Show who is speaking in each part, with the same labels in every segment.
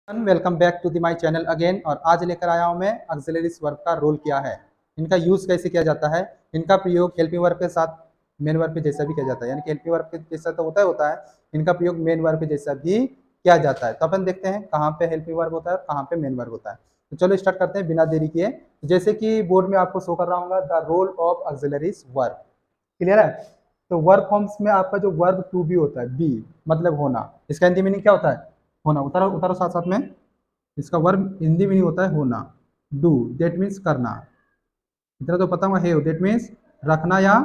Speaker 1: Welcome back to the my channel again. और आज लेकर आया हूँ मैं ऑक्सिलरीज वर्ब का रोल क्या है, इनका यूज़ कैसे किया जाता है, इनका प्रयोग हेल्पिंग वर्ब के साथ मेन वर्ब के जैसा भी किया जाता है। यानी कि हेल्पिंग वर्ब के जैसा तो होता है, इनका प्रयोग मेन वर्ब के जैसा भी किया जाता है। तो अपन देखते हैं कहाँ पे हेल्पिंग वर्ब होता है और कहाँ पे मेन वर्ब होता है। तो चलो स्टार्ट करते हैं बिना देरी किए। जैसे कि बोर्ड में आपको शो कर रहा हूँ the role of auxiliaries verb, clear है। तो वर्ब फॉर्म्स में आपका जो वर्ब टू बी होता है, बी मतलब होना, इसका हिंदी मीनिंग क्या होता है? होना। उतारो उतारो साथ साथ में। इसका वर्ब हिंदी मीनिंग होता है होना। डू दैट मीन्स करना, इतना तो पता होगा। हैव दैट मीन्स रखना या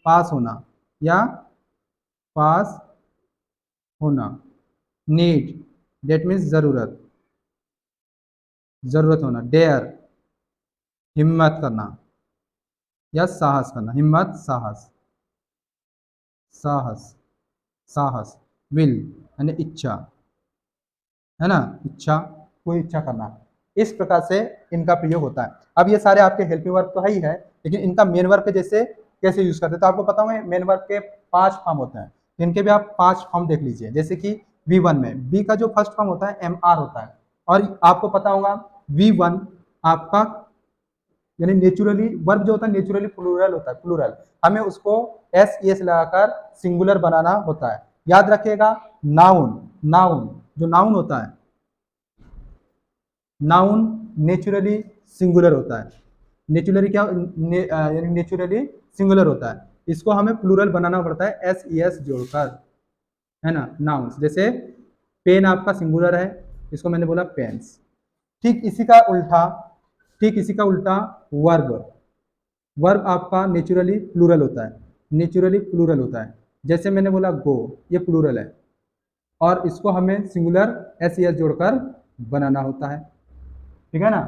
Speaker 1: पास होना या पास होना। नीड दैट मीन्स जरूरत, जरूरत होना। डेयर हिम्मत करना या साहस करना। हिम्मत साहस, साहस साहस। विल यानी इच्छा, है ना, इच्छा, कोई इच्छा करना। इस प्रकार से इनका प्रयोग होता है। अब ये सारे आपके हेल्पिंग वर्ब तो है ही है, लेकिन इनका मेन वर्ब के जैसे कैसे यूज करते हैं तो आपको पता होगा मेन वर्ब के 5 फॉर्म होते हैं। इनके भी आप 5 फॉर्म देख लीजिए। जैसे कि V1 में बी का जो फर्स्ट फॉर्म होता है MR होता है। और आपको पता होगा V1 आपका यानी नेचुरली वर्ब जो होता है नेचुरली प्लूरल होता है। प्लूरल हमें उसको SES लगाकर सिंगुलर बनाना होता है। याद रखिएगा नाउन, नाउन जो नाउन होता है, नाउन नेचुरली सिंगुलर होता है। नेचुरली क्या यानी नेचुरली सिंगुलर होता है, इसको हमें प्लूरल बनाना पड़ता है SES जोड़कर, है ना। नाउन्स जैसे पेन आपका सिंगुलर है, इसको मैंने बोला पेन्स। ठीक इसी का उल्टा, ठीक इसी का उल्टा वर्ब, वर्ब आपका नेचुरली प्लूरल होता है। नेचुरली प्लूरल होता है। जैसे मैंने बोला गो, ये प्लूरल है और इसको हमें सिंगुलर SES जोड़कर बनाना होता है, ठीक है ना।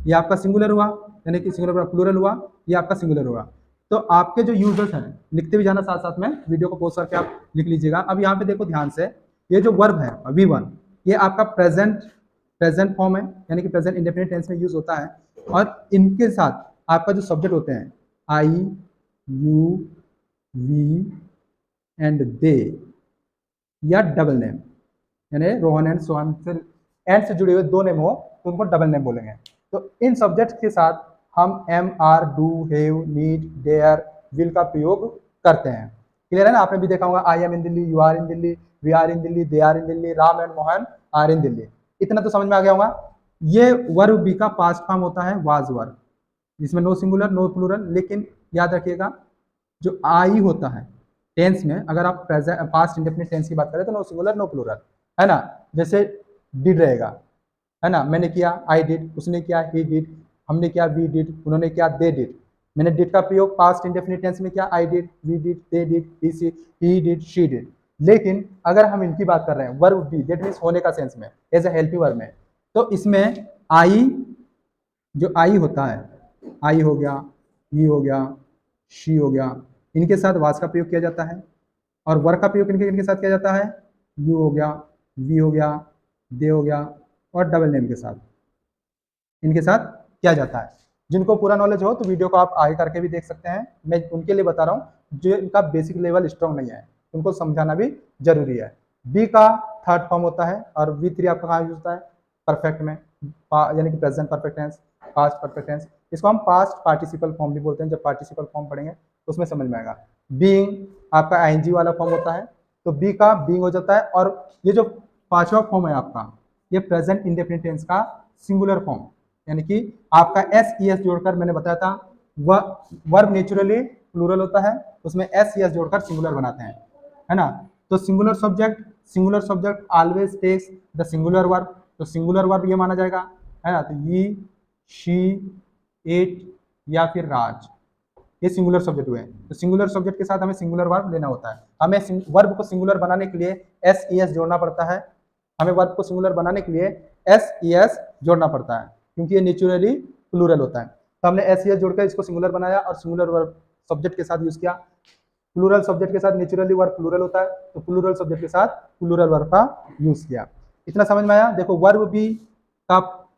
Speaker 1: ये आपका सिंगुलर हुआ, यानी कि सिंगुलर प्लूरल हुआ, ये आपका सिंगुलर हुआ। तो आपके जो यूजर्स हैं लिखते भी जाना साथ साथ में, वीडियो को पॉज करके आप लिख लीजिएगा। अब यहाँ पे देखो ध्यान से, ये जो वर्ब है V1 ये आपका प्रेजेंट प्रेजेंट फॉर्म है, यानी कि प्रेजेंट इंडेफिनिट टेंस में यूज होता है। और इनके साथ आपका जो सब्जेक्ट होते हैं आई, यू, वी एंड दे या डबल नेम, यानी रोहन एंड सोहन से एंड से जुड़े हुए दो नेम हो तो उनको डबल नेम बोलेंगे। तो इन सब्जेक्ट के साथ हम am are, do, have, need, dare, will का प्रयोग करते हैं। क्लियर है ना। आपने भी देखा होगा I am in Delhi, you are in Delhi, we are in Delhi, they are in Delhi, Ram and Mohan are in Delhi. इतना तो समझ में आ गया होगा। ये वर्ब बी का पास्ट फॉर्म होता है वाज वर्ब, जिसमें नो सिंगुलर नो प्लूरल। लेकिन याद रखिएगा जो आई होता है टेंस में, अगर आप प्रेजेंट पास्ट इंडेफिनिट टेंस की बात करें तो नो सिंगुलर नो प्लूरल, है ना। जैसे डिड रहेगा, है ना। मैंने किया आई डिड, उसने किया ही डिड, हमने किया वी डिड, उन्होंने किया दे डिड। मैंने डिड का प्रयोग पास्ट इंडेफिनिट टेंस में किया I did, we did, they did, he did, she did. लेकिन अगर हम इनकी बात कर रहे हैं वर्ब बी, दैट मीन्स होने का सेंस में, एज ए हेल्पिंग वर्ब में, तो इसमें आई, जो आई होता है, आई हो गया, ही हो गया, शी हो गया, इनके साथ वाज का प्रयोग किया जाता है। और वर्ग का प्रयोग इनके इनके साथ किया जाता है, यू हो गया, वी हो गया, दे हो गया, और डबल नेम के साथ इनके साथ किया जाता है। जिनको पूरा नॉलेज हो तो वीडियो को आप आगे करके भी देख सकते हैं। मैं उनके लिए बता रहा हूँ जो इनका बेसिक लेवल स्ट्रॉन्ग नहीं है, उनको समझाना भी जरूरी है। बी का थर्ड फॉर्म होता है और V3 आपका कहाँ यूज होता है? परफेक्ट में, यानी कि present perfect tense, past perfect tense. इसको हम पास्ट पार्टिसिपल फॉर्म भी बोलते हैं। जब पार्टिसिपल फॉर्म पढ़ेंगे तो उसमें समझ में आएगा। बीइंग आपका ING वाला फॉर्म होता है, तो बी का बीइंग हो जाता है। और ये जो पांचवा फॉर्म है आपका, ये प्रेजेंट इंडेफिनिट टेंस का सिंगुलर फॉर्म, यानी कि आपका SES जोड़कर, मैंने बताया था वर्ब नेचुरली प्लूरल होता है, उसमें SES जोड़कर सिंगुलर बनाते हैं, है ना। तो singular subject always takes the singular verb, तो सिंगुलर वर्ब ये माना जाएगा, है ना। तो ये, शी, इट या फिर राज, ये सिंगुलर सब्जेक्ट हुए। तो सिंगुलर सब्जेक्ट के साथ हमें सिंगुलर वर्ब लेना होता है। हमें वर्ब को सिंगुलर बनाने के लिए SES जोड़ना पड़ता है। हमें वर्ब को सिंगुलर बनाने के लिए SES जोड़ना पड़ता है, क्योंकि ये नेचुरली प्लूरल होता है। तो हमने SES जोड़कर इसको सिंगुलर बनाया और सिंगुलर वर्ब सब्जेक्ट के साथ यूज किया। प्लूरल सब्जेक्ट के साथ नेचुरली वर्ब प्लूरल होता है, तो प्लूरल सब्जेक्ट के साथ प्लूरल वर्ब का यूज किया। इतना समझ में आया। देखो वर्ब भी का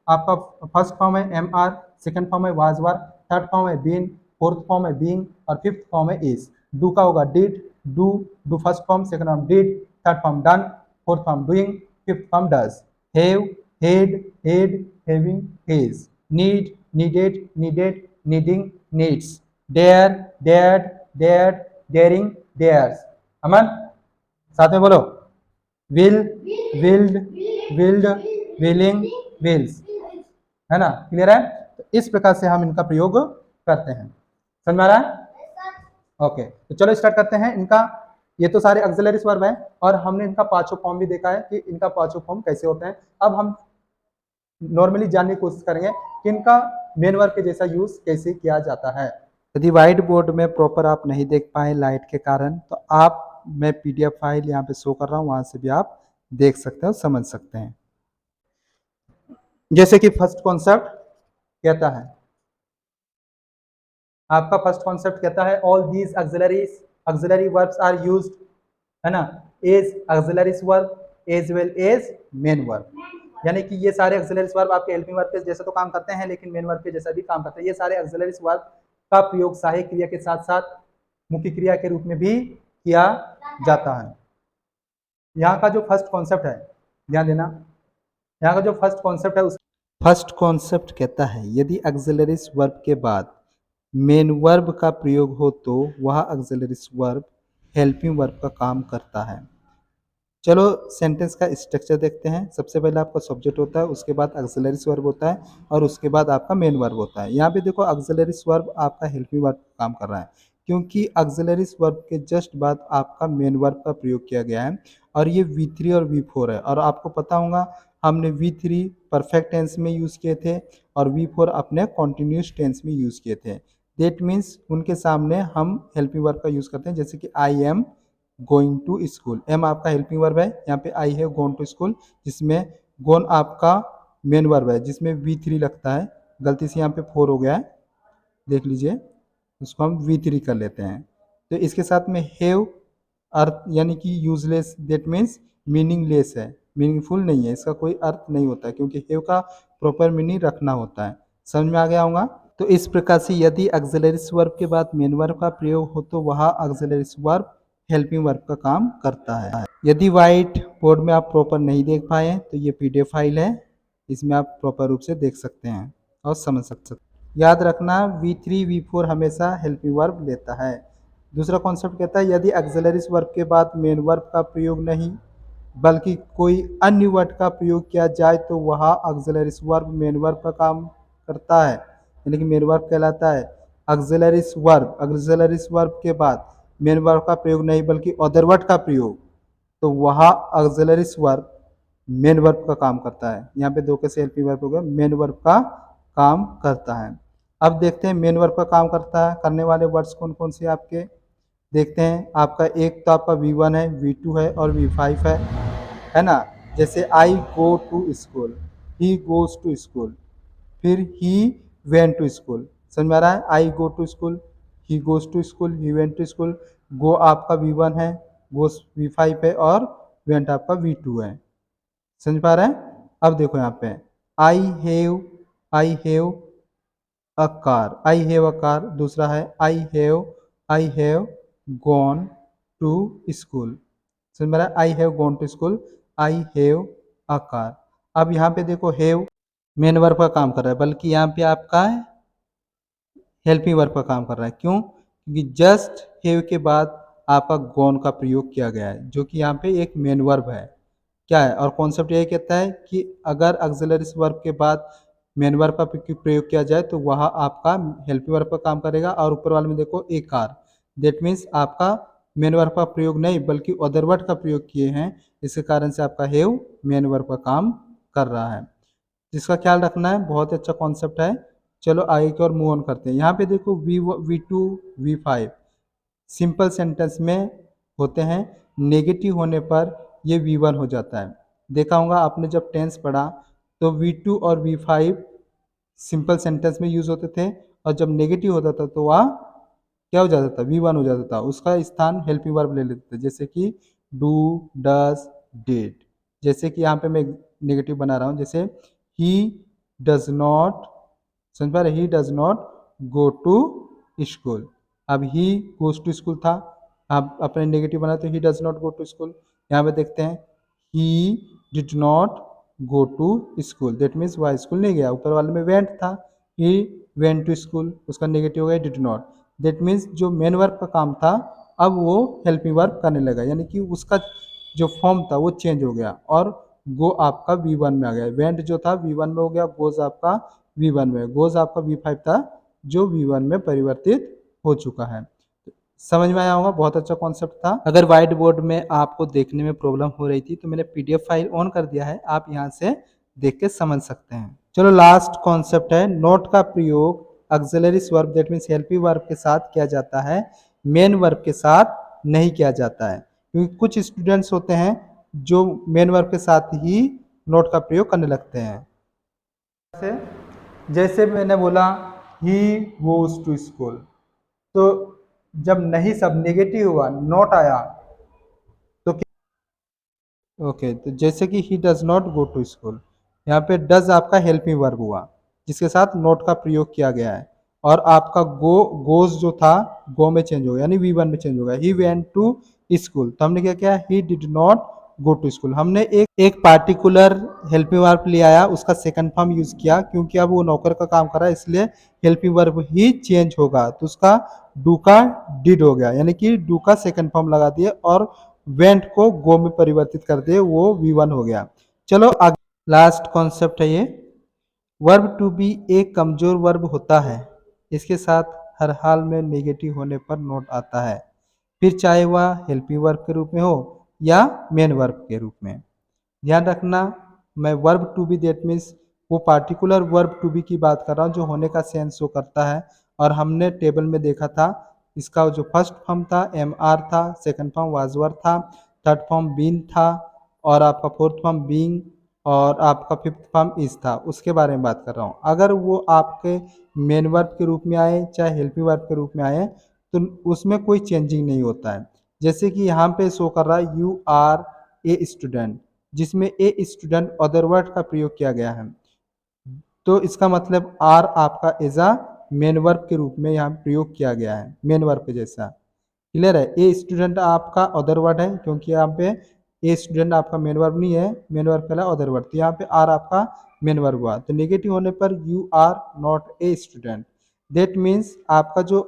Speaker 1: आपका फर्स्ट फॉर्म है MR, सेकंड फॉर्म है वाज वर्ब, थर्ड फॉर्म है बीन, फोर्थ फॉर्म है बीइंग और फिफ्थ फॉर्म है इज। डू का होगा did, do, first form, second form did, third form done, fourth form doing, fifth form does. Have had, had, having, has, need, needed, needed, needing, needs, dare, dared, dared, daring, dares. Aman, साथ में बोलो। Will, willed, willed, willing, wills. है ना, clear है? तो इस प्रकार से हम इनका प्रयोग करते हैं। समझ में आ रहा है? ओके, तो चलो स्टार्ट करते हैं इनका। ये तो सारे ऑक्सिलरी वर्ब हैं और हमने इनका पांचों फॉर्म भी देखा है कि इनका पांचों फॉर्म कैसे होते हैं। अब हम नॉर्मली जानने की कोशिश करेंगे कि इनका मेन वर्ब के जैसा यूज कैसे किया जाता है। यदि व्हाइट बोर्ड में प्रॉपर आप नहीं देख पाए लाइट के कारण, तो आप, मैं पीडीएफ फाइल यहाँ पे शो कर रहा हूँ, वहां से भी आप देख सकते हो, समझ सकते हैं। जैसे कि फर्स्ट कॉन्सेप्ट कहता है, आपका फर्स्ट कॉन्सेप्ट कहता है all these auxiliary verbs are used, है ना, as auxiliary verb as well as main verb. यानी कि ये सारे ऑक्सिलरी वर्ब आपके हेल्पिंग वर्ब के जैसा तो काम करते हैं, लेकिन मेन वर्ब के जैसा भी काम करते हैं। ये सारे ऑक्सिलरी वर्ब का प्रयोग सहायक क्रिया के साथ साथ मुख्य क्रिया के रूप में भी किया जाता है। यहाँ का जो फर्स्ट कॉन्सेप्ट है, ध्यान देना, यहाँ का जो फर्स्ट कॉन्सेप्ट है, उस फर्स्ट कॉन्सेप्ट कहता है यदि ऑक्सिलरी वर्ब के बाद मेन वर्ब का प्रयोग हो तो वह ऑक्सिलरी वर्ब हेल्पिंग वर्ब का काम करता है। चलो सेंटेंस का स्ट्रक्चर देखते हैं। सबसे पहले आपका सब्जेक्ट होता है, उसके बाद ऑक्सिलरी वर्ब होता है और उसके बाद आपका मेन वर्ब होता है। यहाँ पे देखो ऑक्सिलरी वर्ब आपका हेल्पिंग वर्ब का काम कर रहा है, क्योंकि ऑक्सिलरी वर्ब के जस्ट बाद आपका मेन वर्ब का प्रयोग किया गया है और ये V3 और V4 है। और आपको पता होगा हमने V3 परफेक्ट टेंस में यूज़ किए थे और V4 अपने कॉन्टिन्यूस टेंस में यूज़ किए थे। दैट मीन्स उनके सामने हम हेल्पिंग वर्ब का यूज़ करते हैं, जैसे कि I am going to school. Am आपका हेल्पिंग वर्ब है, यहाँ पे आई है गोन टू स्कूल, जिसमें गोन आपका मेन वर्ब है, जिसमें V3 लगता है। गलती से यहाँ पे 4 हो गया है, देख लीजिए, उसको हम V3 कर लेते हैं। तो इसके साथ में हैव अर्थ यानी कि यूजलेस, दैट मीन्स मीनिंगलेस है, मीनिंगफुल नहीं है, इसका कोई अर्थ नहीं होता है, क्योंकि हैव का प्रॉपर मीनिंग रखना होता है। समझ में आ गया होगा? तो इस प्रकार से यदि ऑक्सिलरी वर्ब के बाद मेन वर्ब का प्रयोग हो तो वह ऑक्सिलरी वर्ब हेल्पिंग वर्ब का काम करता है। यदि व्हाइट बोर्ड में आप प्रॉपर नहीं देख पाए तो ये पीडीएफ फाइल है, इसमें आप प्रॉपर रूप से देख सकते हैं और समझ सकते हैं। याद रखना V3 V4 हमेशा हेल्पिंग वर्ब लेता है। दूसरा कॉन्सेप्ट कहता है यदि ऑक्सिलरी वर्ब के बाद मेन वर्ब का प्रयोग नहीं बल्कि कोई अन्य वर्ड का प्रयोग किया जाए तो वह ऑक्सिलरी वर्ब मेन वर्ब का काम करता है, यानी कि मेन वर्ब कहलाता है। ऑक्सिलरी वर्ब के बाद मेन वर्ब का प्रयोग नहीं बल्कि अदर वर्ड का प्रयोग, तो वह ऑक्सिलरी वर्ब मेन वर्ब का काम करता है। यहाँ पे दो कैसे हेल्पिंग वर्ब हो गया, मेन वर्ब का काम करता है। अब देखते हैं मेन वर्ब का काम करता है करने वाले वर्ड्स कौन कौन से आपके देखते हैं। आपका एक तो आपका V1 है, V2 है और V5 है ना। जैसे I go to school, he goes to school, फिर ही वेंट टू स्कूल। समझ में आ रहा है? I go to school, he goes to school, he went to school. Go आपका V1 है, गोज V5 है और वेंट आपका V2 है। समझ पा रहे हैं? अब देखो यहाँ पे I have a car, I have a car. दूसरा है I have gone to school. समझ में आ रहा है? I have gone to school, I have a car. अब यहाँ पे देखो हैव मेन वर्ब का काम कर रहा है, बल्कि यहाँ पे आपका हेल्पिंग वर्ब का काम कर रहा है। क्यों? क्योंकि जस्ट हैव के बाद आपका गॉन का प्रयोग किया गया है, जो कि यहाँ पे एक मेन वर्ब है। क्या है? और कॉन्सेप्ट यही कहता है कि अगर ऑक्सिलरी वर्ब के बाद मेन वर्ब का प्रयोग किया जाए तो वह आपका हेल्पिंग वर्ब का काम करेगा। और ऊपर वाले में देखो ए कार, दैट मीन्स आपका मेन वर्ब का प्रयोग नहीं बल्कि अदर वर्ड का प्रयोग किए हैं, इसके कारण से आपका हैव मेन वर्ब का काम कर रहा है। जिसका ख्याल रखना है, बहुत अच्छा कॉन्सेप्ट है। चलो आगे की ओर मूव ऑन करते हैं। यहाँ पे देखो V2 V5 सिंपल सेंटेंस में होते हैं, नेगेटिव होने पर ये V1 हो जाता है। देखा होगा आपने जब टेंस पढ़ा तो V2 और V5 सिंपल सेंटेंस में यूज होते थे और जब नेगेटिव होता था तो वह क्या हो जाता था, V1 हो जाता था, उसका स्थान हेल्पिंग वर्ब ले लेते थे, जैसे कि डू, डज, डिड। जैसे कि यहाँ पे मैं नेगेटिव बना रहा हूँ, जैसे ही डज नॉट, समझ पा रहे, he does not go to school. अब ही गोज टू स्कूल था, आप अपने नेगेटिव बना तो he does not go to school. यहाँ पे देखते हैं he did not go to school, that means वह स्कूल नहीं गया। ऊपर वाले में वेंट था, ही वेंट टू स्कूल, उसका नेगेटिव हो गया डिड नॉट। दैट मीन्स जो मेन वर्ब का काम था अब वो हेल्पिंग वर्ब करने लगा, यानी कि उसका जो फॉर्म था वो चेंज हो गया और गो आपका V1 में आ गया। वेंट जो था V1 में हो गया, गोज आपका V1 में, गोज आपका V5 था जो V1 में परिवर्तित हो चुका है। समझ में आया होगा, बहुत अच्छा कॉन्सेप्ट था। अगर व्हाइट बोर्ड में आपको देखने में प्रॉब्लम हो रही थी तो मैंने PDF फाइल ऑन कर दिया है, आप यहाँ से देख के समझ सकते हैं। चलो लास्ट कॉन्सेप्ट है, नोट का प्रयोग auxiliary verb that means helping verb के साथ किया जाता है, मेन वर्ब के साथ नहीं किया जाता है। क्योंकि कुछ स्टूडेंट्स होते हैं जो मेन वर्ब के साथ ही नोट का प्रयोग करने लगते हैं। जैसे मैंने बोला ही गोज टू स्कूल, तो जब नहीं सब नेगेटिव हुआ, नॉट आया तो ओके तो जैसे कि he does not go to school, यहाँ पे डज आपका हेल्पिंग वर्ब हुआ जिसके साथ नॉट का प्रयोग किया गया है, और आपका गोज जो था गो में चेंज हो गया, यानी V1 में चेंज हो गया। ही वेंट टू स्कूल, तो हमने क्या किया, he did not go to school. हमने एक पार्टिकुलर हेल्पिंग वर्ब ले आया, उसका सेकंड फॉर्म यूज किया, क्योंकि अब वो नौकर का काम कर रहा है इसलिए हेल्पिंग वर्ब ही चेंज होगा, तो उसका डू का डिड हो गया, यानी कि डू का सेकंड फॉर्म लगा दिए और वेंट को गो में परिवर्तित कर दिए, वो V1 हो गया। चलो आगे लास्ट कॉन्सेप्ट है ये, वर्ब टू बी एक कमजोर वर्ब होता है, इसके साथ हर हाल में नेगेटिव होने पर नोट आता है, फिर चाहे वह हेल्पिंग वर्ब के रूप में हो या मेन वर्ब के रूप में। ध्यान रखना, मैं verb to be that means वो पार्टिकुलर वर्ब टू बी की बात कर रहा हूँ जो होने का सेंस शो करता है, और हमने टेबल में देखा था इसका जो फर्स्ट फॉर्म था MR था, सेकंड फॉर्म वाजवर था, थर्ड फॉर्म बीन था, और आपका फोर्थ फॉर्म बीइंग, और आपका फिफ्थ फॉर्म इज था, उसके बारे में बात कर रहा हूँ। अगर वो आपके मेन वर्ब के रूप में आए चाहे हेल्पिंग वर्ब के रूप में आए तो उसमें कोई चेंजिंग नहीं होता है। जैसे कि यहाँ पे शो कर रहा है यू आर ए स्टूडेंट, जिसमें ए स्टूडेंट अदर वर्ड का प्रयोग किया गया है, तो इसका मतलब आर आपका एज अ मेन वर्ब के रूप में यहाँ प्रयोग किया गया है, मेन वर्ब के जैसा। क्लियर है, ए स्टूडेंट आपका अदर वर्ड है, क्योंकि यहाँ पे ए स्टूडेंट आपका मेन वर्ब नहीं है, मेन वर्ब पहला अदर वर्ड, तो यहाँ पे आर आपका मेन वर्ब हुआ, तो नेगेटिव होने पर you are not a student, that means आपका जो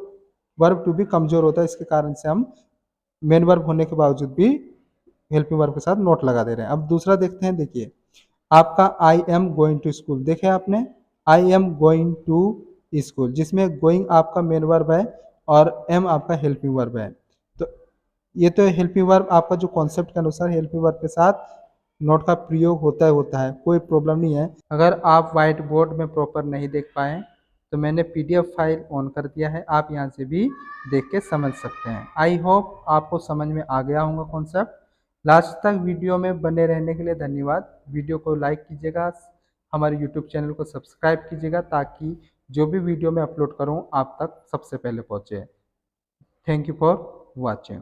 Speaker 1: वर्ब टू भी कमजोर होता है, इसके कारण से हम मेन वर्ब होने के बावजूद भी हेल्पिंग वर्ब के साथ नोट लगा दे रहे हैं। अब दूसरा देखते हैं, देखिए आपका I am going to school, देखे आपने I am going to school, जिसमें गोइंग आपका मेन वर्ब है और एम आपका हेल्पिंग वर्ब है, तो ये तो हेल्पिंग वर्ब आपका जो कॉन्सेप्ट के अनुसार हेल्पिंग वर्ब के साथ नोट का प्रयोग होता है, कोई प्रॉब्लम नहीं है। अगर आप व्हाइट बोर्ड में प्रॉपर नहीं देख पाए तो मैंने PDF फाइल ऑन कर दिया है, आप यहाँ से भी देख के समझ सकते हैं। आई होप आपको समझ में आ गया होगा कॉन्सेप्ट। लास्ट तक वीडियो में बने रहने के लिए धन्यवाद। वीडियो को लाइक कीजिएगा, हमारे यूट्यूब चैनल को सब्सक्राइब कीजिएगा, ताकि जो भी वीडियो मैं अपलोड करूँ आप तक सबसे पहले पहुँचे। Thank you for watching.